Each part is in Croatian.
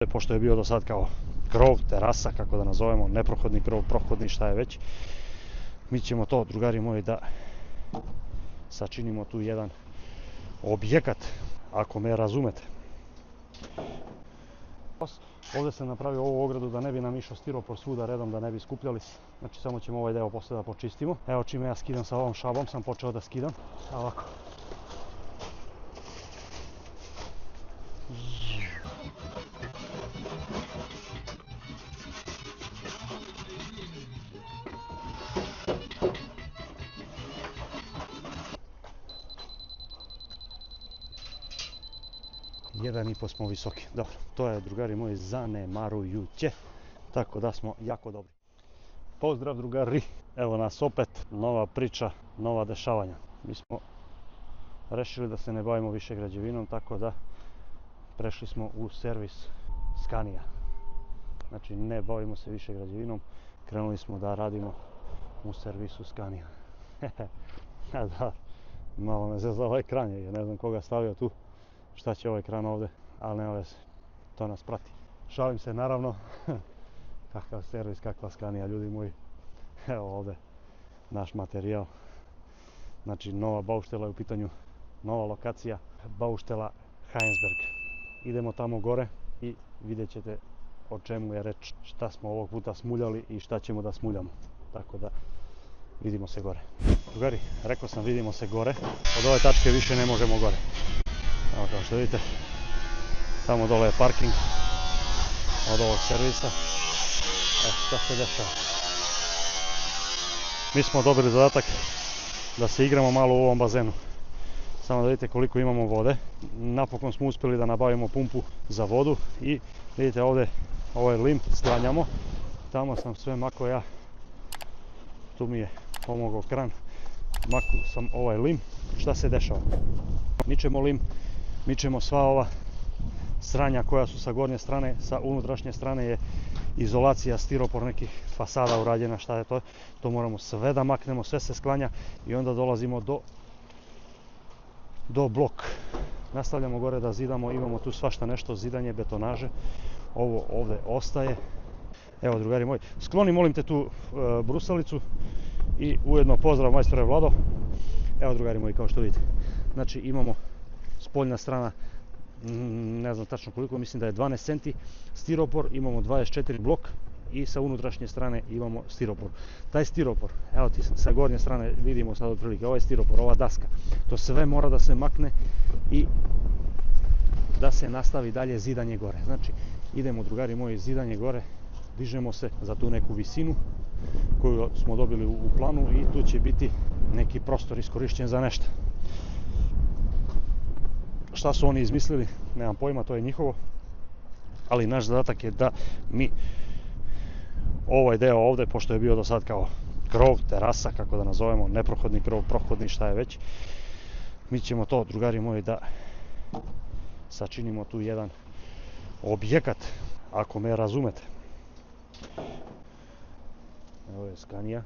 Pošto je bio do sad kao krov, terasa, kako da nazovemo, neprohodni krov, prohodni, šta je već, mi ćemo to, drugari moji, da sačinimo tu jedan objekat, ako me razumete. Ovdje sam napravio ovu ogradu da ne bi nam išao stiropor svuda redom, da ne bi skupljali. Znači samo ćemo ovaj deo poslije da počistimo. Evo čime ja skidam sa ovom šabom, sam počeo da skidam. Ovako. Jedan i po smo visoki. Dobro, to je, drugari moji, zanemarujuće. Tako da smo jako dobri. Pozdrav, drugari. Evo nas opet, nova priča, nova dešavanja. Mi smo rešili da se ne bavimo više građevinom, tako da prešli smo u servis Scania. Znači ne bavimo se više građevinom, krenuli smo da radimo u servisu Scania. Da, malo me zezao ovaj ekran, jer ne znam koga stavio tu. Šta će ovaj ekran ovdje, ali nema veze, to nas prati. Šalim se naravno, kakav servis, kakva Scania, ljudi moji. Evo ovdje naš materijal. Znači nova bauštela je u pitanju, nova lokacija, bauštela Heinsberg. Idemo tamo gore i vidjet ćete o čemu je reč, šta smo ovog puta smuljali i šta ćemo da smuljamo. Tako da vidimo se gore. Drugari, rekao sam vidimo se gore, od ove tačke više ne možemo gore. Evo kao što vidite, tamo dole je parking od ovog servisa. Šta se dešava? Mi smo dobili zadatak da se igramo malo u ovom bazenu. Samo da vidite koliko imamo vode. Napokon smo uspjeli da nabavimo pumpu za vodu i vidite ovdje ovaj lim sklanjamo. Tamo sam sve mako ja. Tu mi je pomogao kran. Mako sam ovaj lim. Šta se dešava? Mičemo lim. Mičemo sva ova sranja koja su sa gornje strane, sa unutrašnje strane je izolacija, stiropor nekih fasada urađena, šta je to? To moramo sve da maknemo, sve se sklanja i onda dolazimo do blok. Nastavljamo gore da zidamo, imamo tu svašta nešto, zidanje, betonaže. Ovo ovdje ostaje. Evo, drugari moji, skloni molim te tu brusalicu i ujedno pozdrav majstore Vlado. Evo, drugari moji, kao što vidite. Znači imamo spoljna strana, ne znam tačno koliko, mislim da je 12 cm stiropor, imamo 24 blok i sa unutrašnje strane imamo stiropor. Taj stiropor, evo ti sa gornje strane vidimo sad otprilike, ovaj stiropor, ova daska, to sve mora da se makne i da se nastavi dalje zidanje gore. Znači idemo, drugari moji, zidanje gore, dižemo se za tu neku visinu koju smo dobili u planu i tu će biti neki prostor iskorišćen za nešto. Šta su oni izmislili, nemam pojma, to je njihovo, ali naš zadatak je da mi ovaj deo ovdje, pošto je bio do sad kao krov, terasa, kako da nazovemo, neprohodni krov, prohodni, šta je već, mi ćemo to, drugari moji, da sačinimo tu jedan objekat, ako me razumete. Evo je Scania,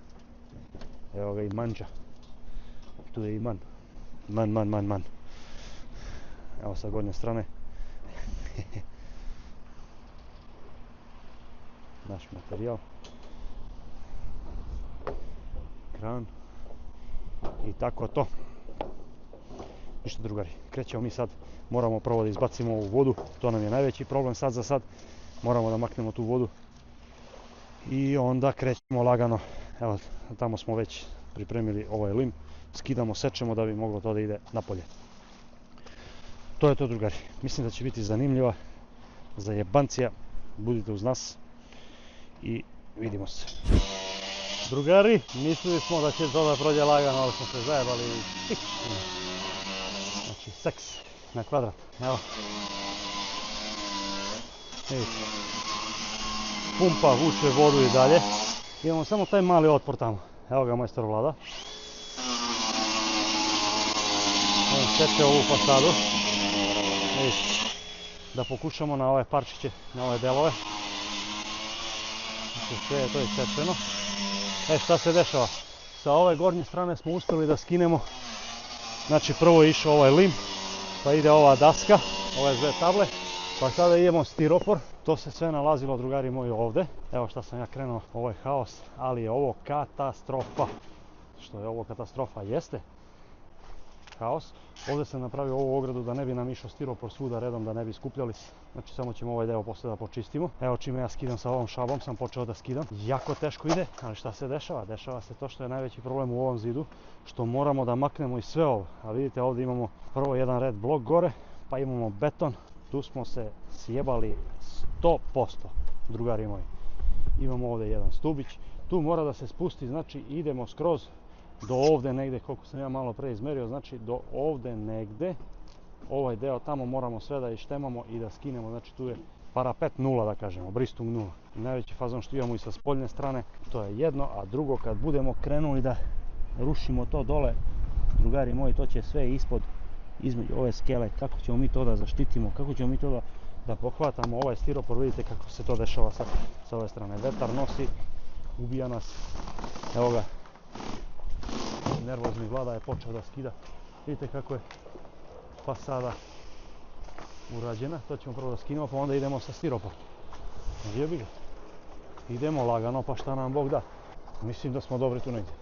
evo ga i Manđa, tu je i Man. Evo sa gornje strane. Naš materijal. Kran. I tako to. Ništa, drugari. Krećemo mi sad. Moramo prvo da izbacimo ovu vodu. To nam je najveći problem sad za sad. Moramo da maknemo tu vodu. I onda krećemo lagano. Evo, tamo smo već pripremili ovaj lim. Skidamo, sečemo da bi moglo to da ide napolje. To je to, drugari. Mislim da će biti zanimljiva zajebancija. Budite uz nas i vidimo se. Drugari, mislili smo da će to da prođe lagano, ali smo se zajebali. Znači, seks na kvadrat. Evo. Vidite. Pumpa vuče vodu i dalje. Imamo samo taj mali otpor tamo. Evo ga majstor Vlada. On seče ovu fasadu. Da pokušamo na ove parčiće, na ove delove. Sve je to isečeno. Šta se dešava? Sa ove gornje strane smo uspjeli da skinemo. Znači prvo je išao ovaj lim, pa ide ova daska, ove dve table. Pa sada idemo stiropor, to se sve nalazilo drugari moji ovdje. Evo šta sam ja krenuo, ovo je haos, ali je ovo katastrofa. Što je ovo katastrofa? Jeste haos. Ovdje sam napravio ovu ogradu da ne bi nam išao stiropor svuda redom, da ne bi skupljali. Znači samo ćemo ovaj deo poslije da počistimo. Evo čime ja skidam sa ovom šabom, sam počeo da skidam. Jako teško ide, ali šta se dešava? Dešava se to što je najveći problem u ovom zidu, što moramo da maknemo i sve ovo. A vidite ovdje imamo prvo jedan red blok gore, pa imamo beton. Tu smo se sjebali 100%, drugari moji. Imamo ovdje jedan stubić, tu mora da se spusti, znači idemo skroz do ovdje negdje, koliko sam ja malo pre izmerio, znači do ovdje negdje. Ovaj deo tamo moramo sve da ištemamo i da skinemo, znači tu je parapet nula da kažemo, bristung nula. Najveći fazon što imamo i sa spoljne strane, to je jedno, a drugo kad budemo krenuli da rušimo to dole, drugari moji, to će sve ispod, između ove skele, kako ćemo mi to da zaštitimo, kako ćemo mi to da pohvatamo ovaj stiropor, vidite kako se to dešava sa ove strane. Vetar nosi, ubija nas, evo ga, nervozni Vlada je počeo da skida. Vidite kako je fasada urađena, to ćemo prvo da skinemo, pa onda idemo sa stiroporom. Jebi ga. Idemo lagano, pa šta nam Bog da. Mislim da smo dobri tu negdje.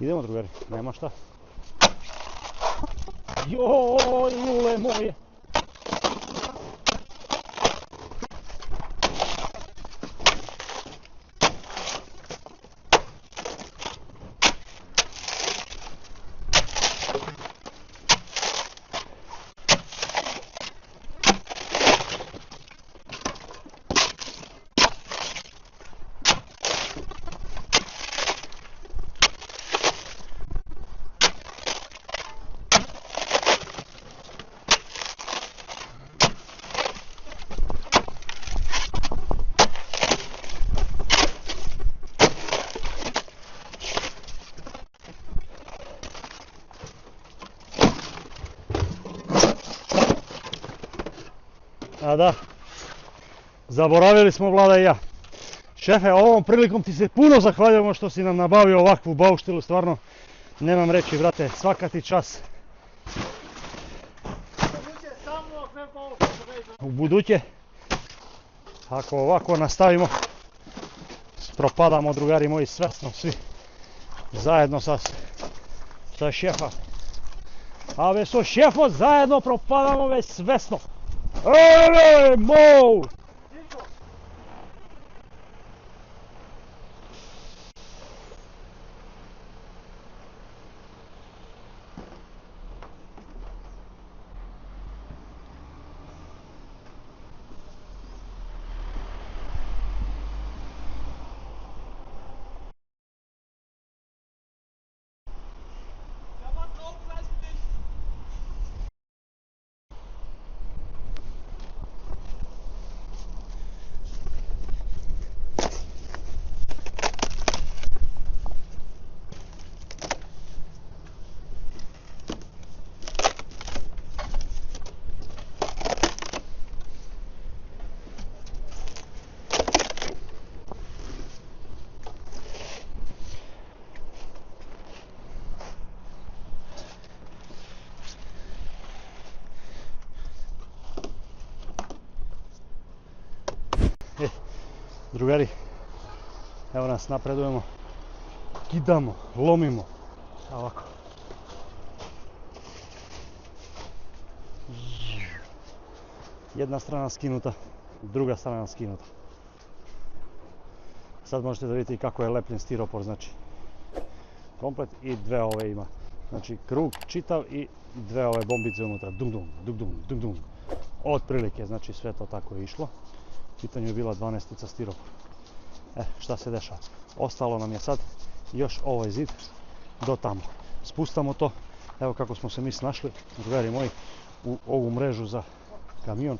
Idemo drugari, nema šta. Joj, lule moje! A da, zaboravili smo Vlada i ja. Šefe, ovom prilikom ti se puno zahvaljujemo što si nam nabavio ovakvu bauštilu, stvarno nemam reći, brate, svaka ti čas. U buduće, ako ovako nastavimo, propadamo drugari moji svesno, svi zajedno sa šefa. A ve so šefo zajedno propadamo već svesno. Ej, mo! Drugari, evo nas, napredujemo, kidamo, lomimo, ovako. Jedna strana skinuta, druga strana skinuta. Sad možete da vidite kako je lepljen stiropor, znači komplet i dve ove ima. Znači krug čitav i dve ove bombice unutra, dung dung, dung dung, dung dung. Otprilike, znači sve to tako je išlo. U pitanju je bila 12-tica stiropor. Šta se dešava? Ostalo nam je sad još ovaj zid do tamo. Spustamo to, evo kako smo se mi snašli, drugari moji, u ovu mrežu za kamion.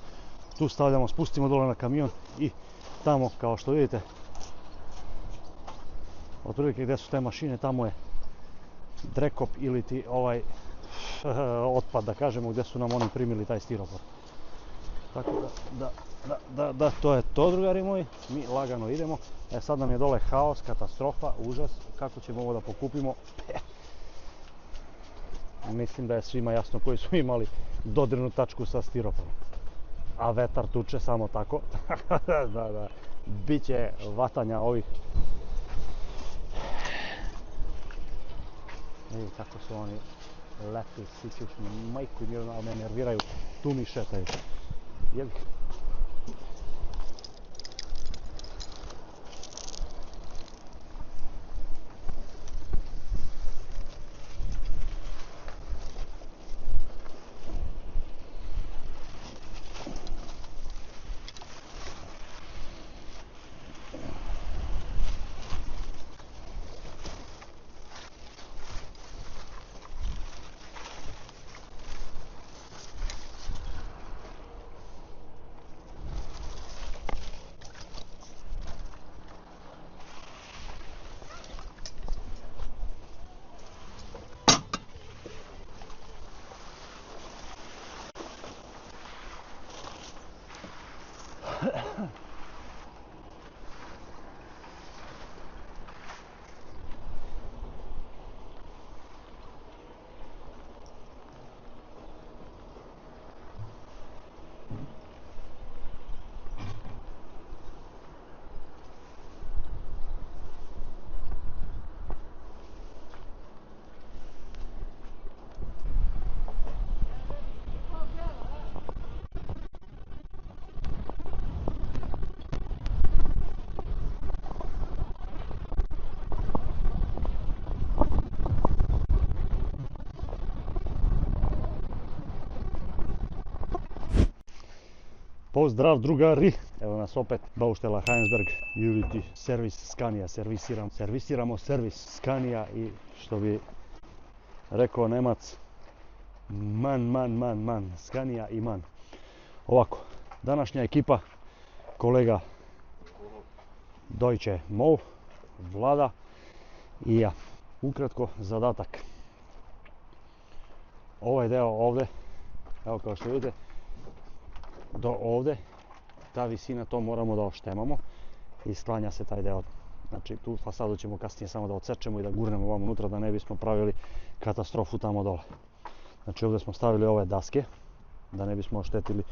Tu stavljamo, spustimo dole na kamion i tamo, kao što vidite, otprilike gdje su te mašine, tamo je drekop ili ti ovaj otpad, da kažemo, gdje su nam oni primili taj stiropor. Tako da to je to, drugari moji, mi lagano idemo. Sad nam je dole haos, katastrofa, užas, kako ćemo ovo da pokupimo. Mislim da je svima jasno koji su imali dodirnu tačku sa stiroporom. a vetar tuče samo tako. Da. Biće vatanja ovih. Vidi kako su oni lepi, sisični, majku njenu, ali me nerviraju, tu mi šetaju. Jebi. Pozdrav drugari, evo nas opet Bauštela Heinsberg Unity servis Scania, servisiramo servis Scania i što bi rekao Nemac, man, Scania i man. Ovako, današnja ekipa, kolega Deutsche Mou, Vlada i ja. Ukratko zadatak. Ovaj deo ovdje, evo kao što vidite, do ovdje, ta visina, to moramo da oštemamo i sklanja se taj deo. Znači tu fasadu ćemo kasnije samo da odsečemo i da gurnemo ovamo unutra da ne bismo pravili katastrofu tamo dole. Znači ovdje smo stavili ove daske da ne bismo oštetili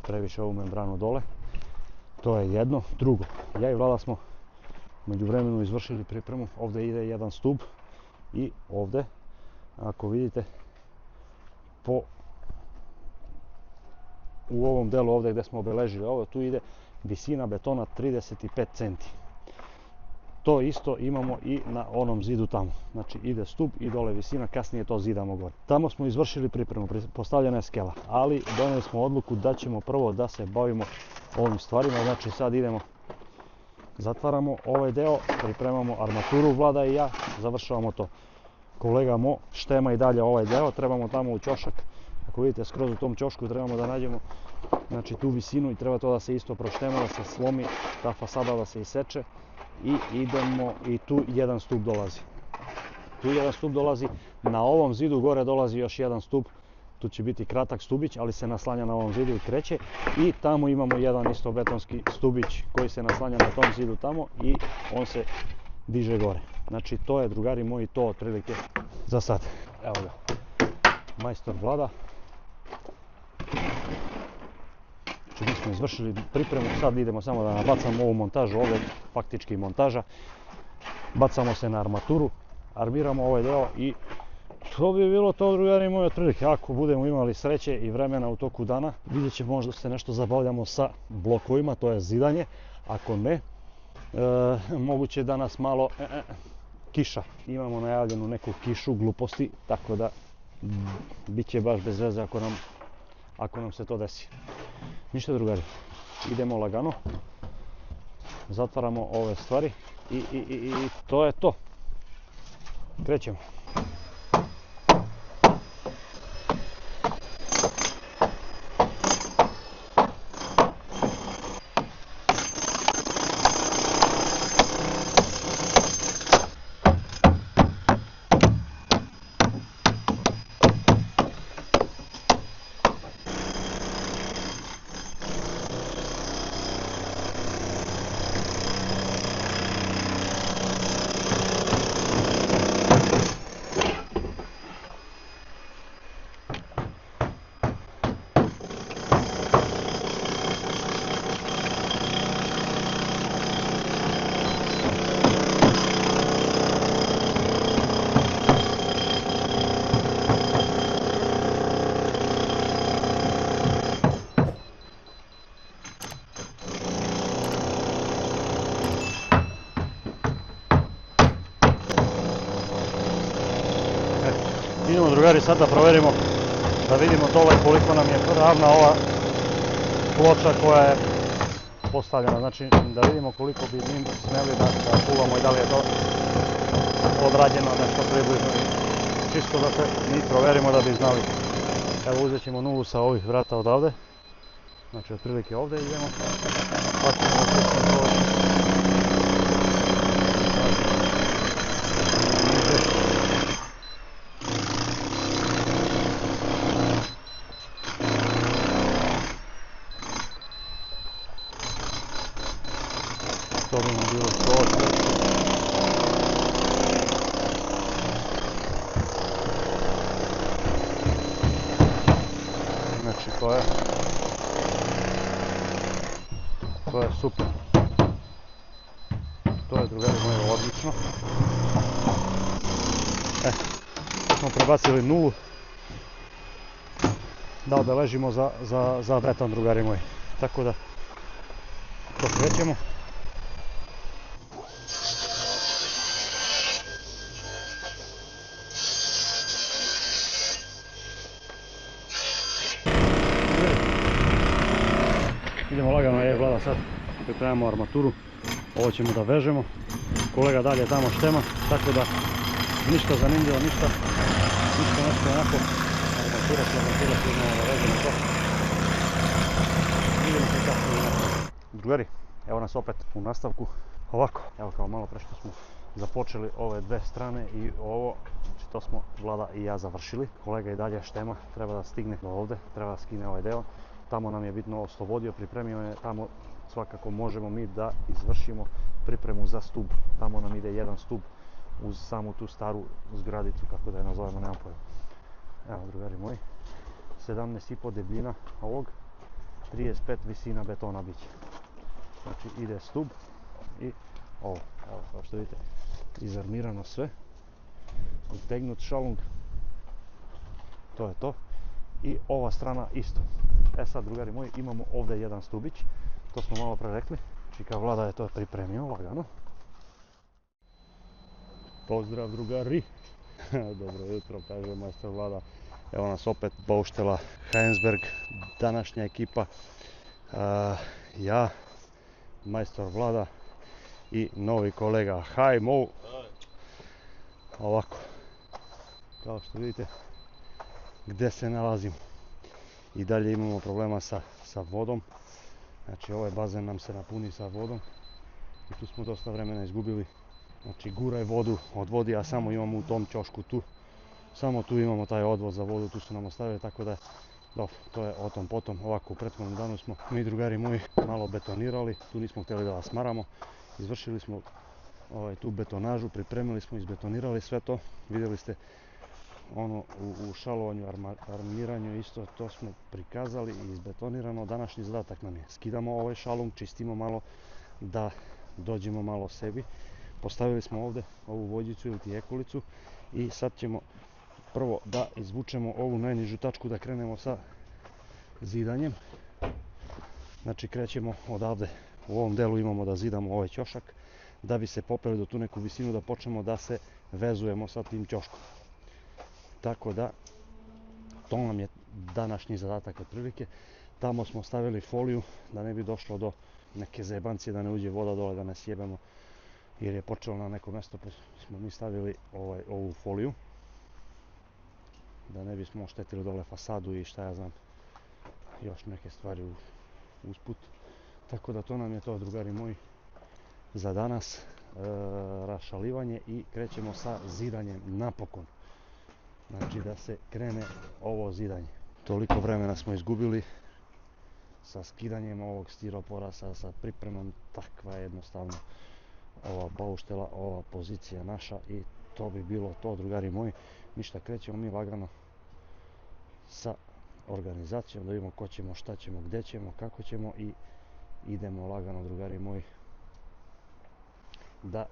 previše ovu membranu dole. To je jedno. Drugo, ja i Vlada smo među vremenu izvršili pripremu. Ovdje ide jedan stub i ovdje, ako vidite, u ovom delu ovdje gdje smo obeležili ovo, tu ide visina betona 35 cm. To isto imamo i na onom zidu tamo. Znači ide stup i dole visina, kasnije to zidamo gore. Tamo smo izvršili pripremu, postavljena je skela, ali donijeli smo odluku da ćemo prvo da se bavimo ovim stvarima. Znači sad idemo, zatvaramo ovaj deo, pripremamo armaturu, Vlada i ja, završavamo to. Kolega Mo štema i dalje ovaj deo, trebamo tamo u ćošak. Ako vidite, skroz u tom ćošku trebamo da nađemo, znači, tu visinu i treba to da se isto proštema, da se slomi, ta fasada da se iseče i idemo, i tu jedan stup dolazi. Tu jedan stup dolazi, na ovom zidu gore dolazi još jedan stup, tu će biti kratak stubić, ali se naslanja na ovom zidu i kreće, i tamo imamo jedan isto betonski stubić koji se naslanja na tom zidu tamo i on se diže gore. Znači to je, drugari moji, to otprilike za sad. Evo ga, majstor Vlada. Mi smo izvršili pripremu, sad idemo samo da nabacamo ovu montažu, ovdje faktički montaža. Bacamo se na armaturu, armiramo ovaj deo i to bi bilo to, drugari moji, otprilike. Ako budemo imali sreće i vremena u toku dana, vidjet ćemo, možda se nešto zabavljamo sa blokovima, to je zidanje. Ako ne, moguće da nas malo kiša. Imamo najavljenu neku kišu gluposti, tako da bit će baš bez veze ako nam se to desi. Ništa, drugari, idemo lagano, zatvaramo ove stvari i to je to. Krećemo. Idemo drugari sad da provjerimo, da vidimo dole koliko nam je ravna ova ploča koja je postavljena. Znači da vidimo koliko bi mi smeli da pulamo i da li je to odrađeno nešto približno. Čisto da se mi provjerimo da bi znali. Evo uzet ćemo nulu sa ovih vrata odavde. Znači otprilike ovdje idemo. Pa ćemo to bi nam bilo to. Znači to je super. To je drugari moji odlično. Smo prebacili nulu da obeležimo za beton drugari moji. Tako da to krećemo. Idemo lagano, Vlada sad pripremamo armaturu, ovo ćemo da vežemo, kolega dalje tamo štema, tako da ništa zanimljivo, ništa nešto onako, armatura idemo da vežemo to. Vidimo se kako je napravimo. Drugari, evo nas opet u nastavku, ovako, evo kao malo pre što smo započeli ove dve strane i ovo, znači to smo Vlada i ja završili, kolega i dalje štema, treba da stigne do ovde, treba da skine ovaj deo. Tamo nam je bitno oslobodio, pripremio je, tamo svakako možemo mi da izvršimo pripremu za stub. Tamo nam ide jedan stub uz samu tu staru zgradicu, kako da je nazovemo, nemam pojma. Evo drugari moji, 17,5 debljina ovog, 35 visina betona biće. Znači ide stub i ovo, evo kao što vidite, izarmirano sve, utegnut šalung, to je to. I ova strana isto. Sad drugari moji, imamo ovdje jedan stubić, to smo malo pre rekli, čika Vlada je to pripremio lagano. Pozdrav drugari, dobro jutro, kaže majstor Vlada. Evo nas opet bauštela Heinsberg, današnja ekipa, ja, majstor Vlada i novi kolega Hajmo. Ovako, kao što vidite, gdje se nalazimo. I dalje imamo problema sa vodom, znači ovaj bazen nam se napuni sa vodom i tu smo dosta vremena izgubili. Znači guraj vodu, odvodi, a samo imamo u tom ćošku tu, samo tu imamo taj odvod za vodu, tu su nam ostavili, tako da dobro, to je o tom potom. Ovako u prethodnom danu smo mi drugari moji malo betonirali, tu nismo htjeli da vas smaramo, izvršili smo tu betonažu, pripremili smo, izbetonirali sve to, vidjeli ste ono u šalovanju, armiranju isto to smo prikazali i izbetonirano. Današnji zadatak nam je skidamo ovaj šalung, čistimo malo da dođemo malo sebi. Postavili smo ovdje ovu vođicu ili tijekulicu i sad ćemo prvo da izvučemo ovu najnižu tačku, da krenemo sa zidanjem. Znači krećemo odavde, u ovom delu imamo da zidamo ovaj ćošak, da bi se popeli do tu neku visinu da počnemo da se vezujemo sa tim ćoškom. Tako da, to nam je današnji zadatak otprilike. Tamo smo stavili foliju da ne bi došlo do neke zebancije, da ne uđe voda dole, da ne sjebemo, jer je počelo na neko mjesto, pa smo mi stavili ovu foliju, da ne bismo oštetili dole fasadu i šta ja znam, još neke stvari usput. Tako da to nam je to, drugari moji, za danas, rašalivanje i krećemo sa zidanjem napokon. Znači da se krene ovo zidanje. Toliko vremena smo izgubili sa skidanjem ovog stiropora, sa pripremom, takva je jednostavno ova bauštela, ova pozicija naša i to bi bilo to, drugari moji. Ništa, krećemo mi lagano sa organizacijom, da vidimo ko ćemo, šta ćemo, gdje ćemo, kako ćemo i idemo lagano, drugari moji, da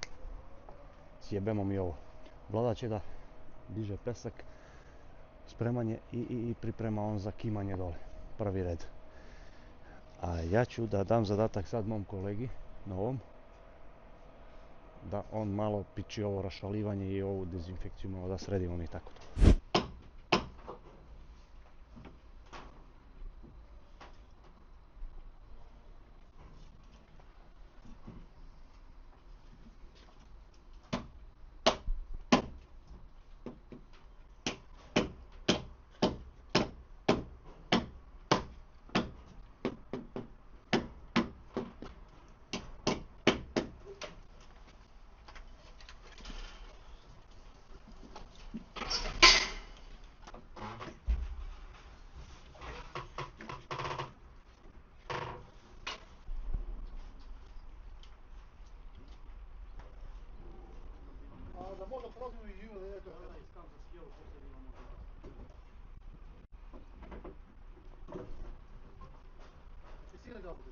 sjebemo mi ovo. Vlada će da diže pesak, spremanje i priprema on za kimanje dole, prvi red. A ja ću da dam zadatak sad mom kolegi novom, da on malo piči ovo rašalivanje i ovu dezinfekciju, malo da sredimo mi tako to. možda prozimo i živo, ne to. Da, iskam za skijelu, poslije ima možda. Znači, sine da bude.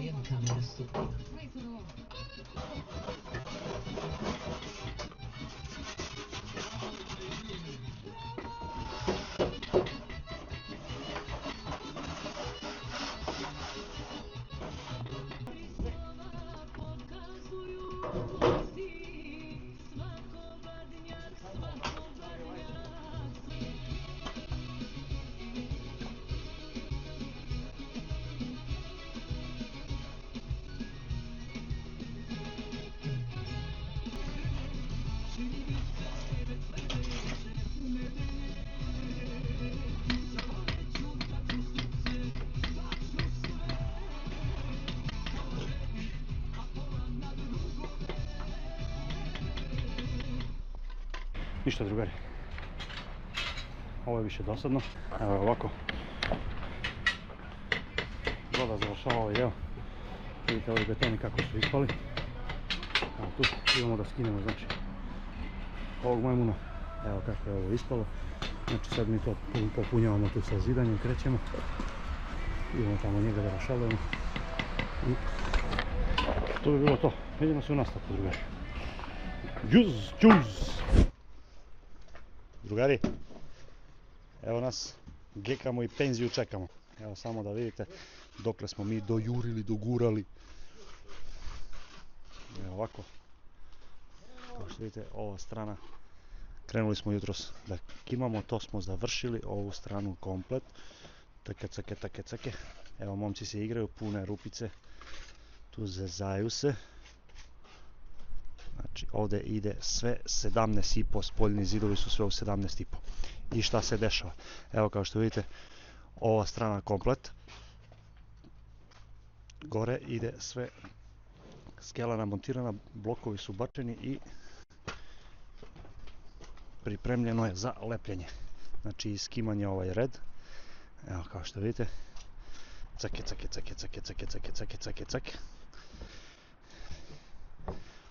Jednu kameru super. Ništa drugari, ovo je više dosadno, evo je ovako, voda završava ovaj deo, vidite ovi betoni kako su ispali, evo tu idemo da skinemo znači ovog majmuna, evo kako je ovo ispalo, znači sad mi to popunjavamo tu sa zidanjem, krećemo, idemo tamo njega da rašalujemo i to bi bilo to, vidimo se u nastavku drugari. Džuz! Drugari, evo nas, gekamo i penziju čekamo. Evo samo da vidite dokle smo mi dojurili, dogurali. Evo ovako, kao što vidite ova strana, krenuli smo jutros da kimamo, to smo završili, ovu stranu komplet. Take. Evo momci se igraju, pune rupice, tu zezaju se. Znači ovdje ide sve 17,5, spoljni zidovi su sve u 17,5. I šta se dešava? Evo kao što vidite, ova strana komplet. Gore ide sve skela namontirana, blokovi su bačeni i pripremljeno je za lepljenje. Znači iskimanje ovaj red. Evo kao što vidite, cake.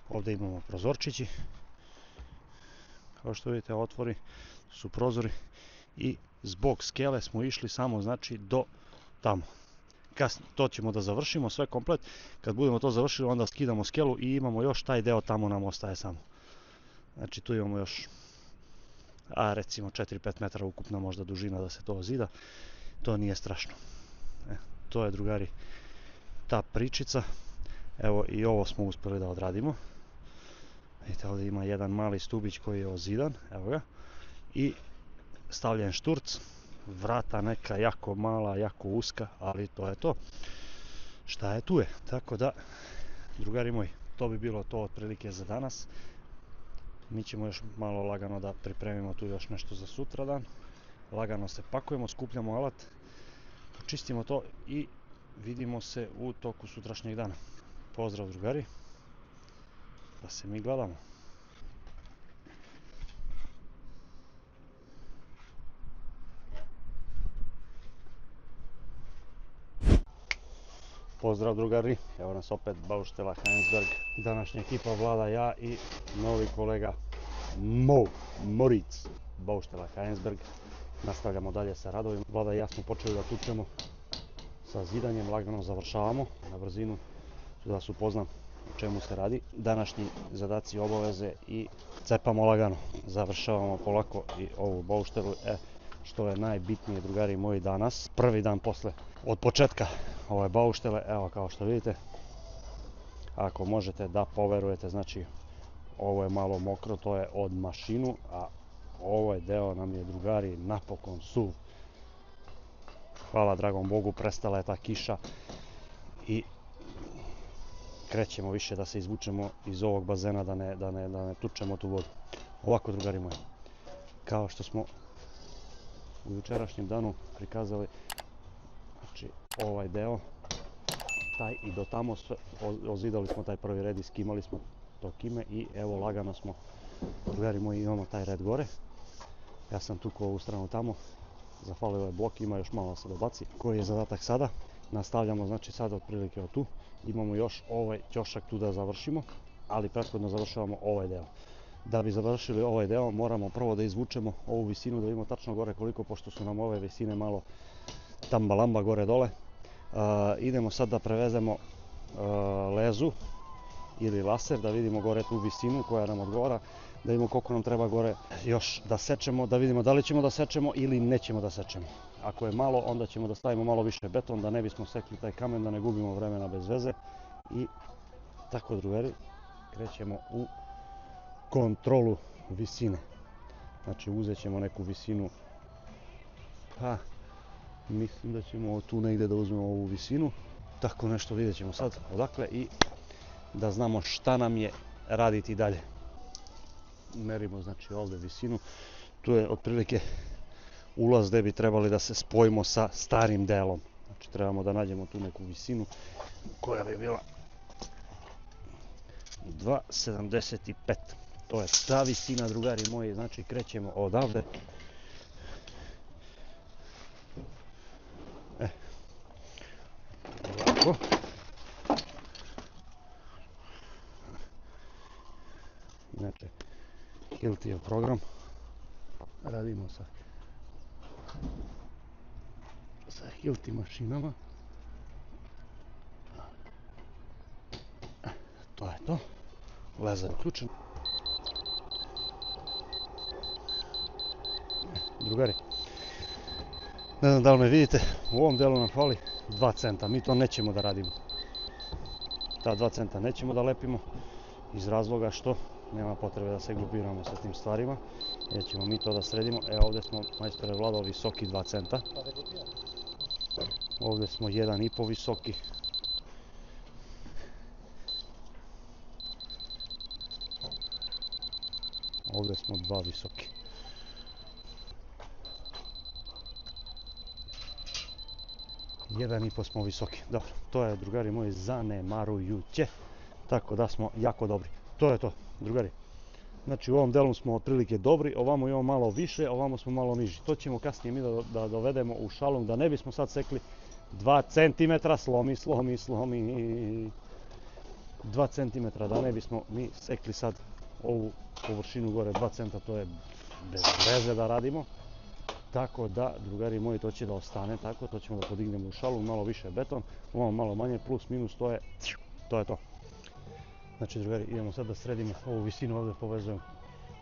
Ovdje imamo prozorčići, kao što vidite otvori su prozori i zbog skele smo išli samo znači do tamo. Kasnije to ćemo da završimo sve komplet, kad budemo to završili onda skidamo skelu i imamo još taj deo tamo nam ostaje samo. Znači tu imamo još, recimo 4-5 metara ukupna možda dužina da se to zida, to nije strašno. To je drugari ta pričica, evo i ovo smo uspjeli da odradimo. Vidite ovdje ima jedan mali stubić koji je ozidan, evo ga, i stavljen šturc, vrata neka jako mala, jako uska, ali to je to. Šta je tu je, tako da, drugari moji, to bi bilo to otprilike za danas. Mi ćemo još malo lagano da pripremimo tu još nešto za sutradan. Lagano se pakujemo, skupljamo alat, čistimo to i vidimo se u toku sutrašnjeg dana. Pozdrav drugari, da se mi gledamo. Pozdrav drugari, evo nas opet Bauštela Heinsberg. Današnja ekipa Vlada, ja i novi kolega Moritz. Bauštela Heinsberg. Nastavljamo dalje sa radovima. Vlada i ja smo počeli da tučemo sa zidanjem, lagano završavamo na brzinu da vas upoznam o čemu se radi. Današnji zadaci, obaveze i cepamo lagano. Završavamo polako i ovu bauštelu. Što je najbitnije drugari moji danas, prvi dan posle od početka ove bauštele, evo kao što vidite, ako možete da poverujete, znači ovo je malo mokro, to je od mašinu, a ovaj deo nam je, drugari, napokon suv. Hvala dragom Bogu, prestala je ta kiša i krećemo više da se izvučemo iz ovog bazena, da ne tučemo tu vodu. Ovako, drugari moji, kao što smo u jučerašnjem danu prikazali, znači ovaj deo, taj i do tamo, ozidali smo taj prvi red i skimali smo to kime i evo lagano smo, drugari moji, imamo taj red gore. Ja sam tukao ovu stranu tamo, zafalio je blok, ima još malo da se dobaci. Koji je zadatak sada? Nastavljamo, znači sada otprilike od tu. Imamo još ovaj ćošak tu da završimo, ali prethodno završavamo ovaj deo. Da bi završili ovaj deo moramo prvo da izvučemo ovu visinu, da vidimo tačno gore koliko, pošto su nam ove visine malo tambalamba gore dole. Idemo sad da prevezemo lezu ili laser, da vidimo gore tu visinu koja nam odgovara, da vidimo koliko nam treba gore još da sečemo, da vidimo da li ćemo da sečemo ili nećemo da sečemo. Ako je malo, onda ćemo da stavimo malo više beton, da ne bismo sekli taj kamen, da ne gubimo vremena bez veze. I tako, drugari, krećemo u kontrolu visine. Znači uzet ćemo neku visinu, pa mislim da ćemo tu negdje da uzmemo ovu visinu, tako nešto vidjet ćemo sad odakle i da znamo šta nam je raditi dalje. Merimo znači ovdje visinu, tu je otprilike ulaz gdje bi trebali da se spojimo sa starim delom. Znači trebamo da nađemo tu neku visinu koja bi bila 2,75. To je ta visina, drugari moji, znači krećemo odavde. Ovako. Inače, Hiltijev program. Radimo sa Hilti mašinama. To je to. Leza je uključen. Drugari, ne znam da li me vidite, u ovom delu nam fali 2 centa, mi to nećemo da radimo. Ta 2 centa nećemo da lepimo iz razloga što nema potrebe da se glupiramo sa tim stvarima, jer ćemo mi to da sredimo. Ovdje smo, majstore Vlado, visoki 2 centa. Ovdje smo 1,5 visoki. Ovdje smo 2 visoki. Jedan i po smo visoki. Dobro, to je, drugari moji, zanemarujuće. Tako da smo jako dobri. To je to, drugari. Znači u ovom delu smo otprilike dobri, ovamo imamo malo više, ovamo smo malo niži. To ćemo kasnije mi da dovedemo u šalom, da ne bismo sad sekli 2 cm, slomi. 2 cm, da ne bismo mi sekli sad ovu površinu gore 2 cm, to je bez veze da radimo. Tako da, drugari moji, to će da ostane tako, to ćemo da podignemo u šalu, malo više beton, ovamo malo manje, plus minus, to je to. Znači, drugari, idemo sad da sredimo ovu visinu, ovdje povezujemo,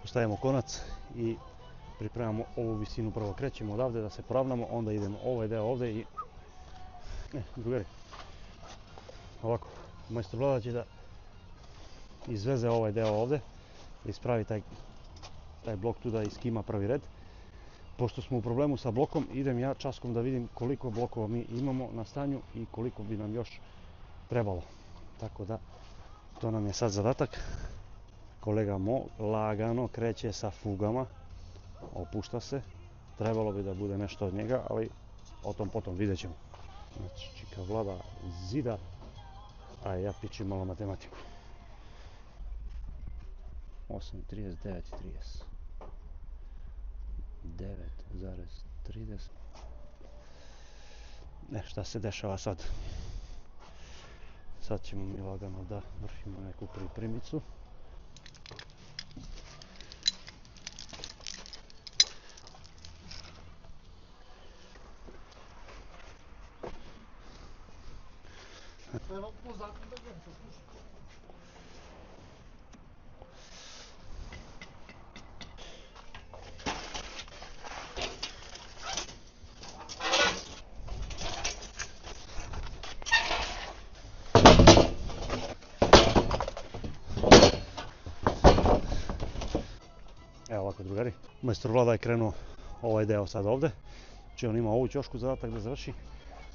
postavimo konac i pripremamo ovu visinu. Prvo krećemo odavde da se poravnamo, onda idemo ovaj deo ovdje i... drugari, ovako, majstor Vlada će da izveze ovaj deo ovdje, ispravi taj blok tu da iskima prvi red. Pošto smo u problemu sa blokom, idem ja časkom da vidim koliko blokova mi imamo na stanju i koliko bi nam još trebalo. Tako da, to nam je sad zadatak. Kolega Mo lagano kreće sa fugama, opušta se. Trebalo bi da bude nešto od njega, ali o tom potom vidjet ćemo. Znači, čika Vlada zida, a ja pičim malo matematiku. 8,39,30. 9,30. Šta se dešava sad? Sad ćemo mi lagano da vršimo neku pripremicu. Majstor Vlada je krenuo ovaj deo sad ovdje. Znači on ima ovu ćošku zadatak da završi,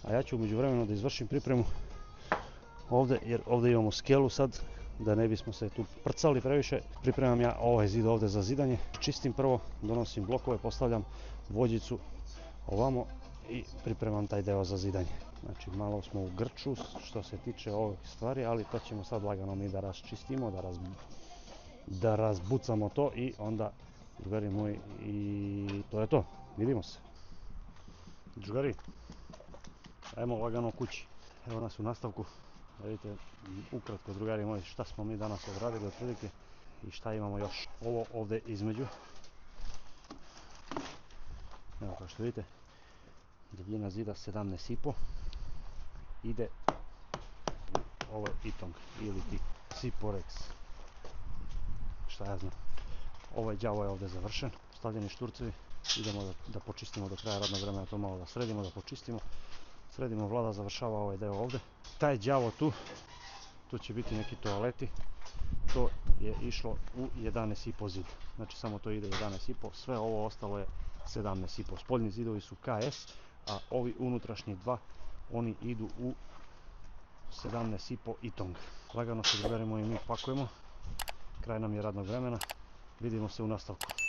a ja ću umeđu vremenu da izvršim pripremu ovdje, jer ovdje imamo skelu sad, da ne bismo se tu prcali previše. Pripremam ja ovaj zid ovdje za zidanje. Čistim prvo, donosim blokove, postavljam vođicu ovamo i pripremam taj deo za zidanje. Znači malo smo u grču što se tiče ovih stvari, ali to ćemo sad lagano mi da raščistimo, da razbucamo to i onda, drugari moji, i to je to. Vidimo se. Drugari, ajmo lagano kući. Evo nas u nastavku. Da vidite ukratko, drugari moji, šta smo mi danas odradili otprilike i šta imamo još. Ovo ovdje između. Evo kao što vidite, debljina zida 17,5. Ide u ovaj itong ili ti Siporex. Šta ja znam. Ovaj đavo je ovdje završen. Stavljeni šturcevi. Idemo da počistimo do kraja radnog vremena, to malo da sredimo, da počistimo. Sredimo, Vlada završava ovaj deo ovdje. Taj đavo tu će biti neki toaleti. To je išlo u 11,5 zid. Znači samo to ide 11,5, sve ovo ostalo je 17,5. Spoljni zidovi su KS, a ovi unutrašnji dva, oni idu u 17,5 itong. Lagano se, drugari moji, mi pakujemo. Kraj nam je radnog vremena. Vidimo se u nastavku.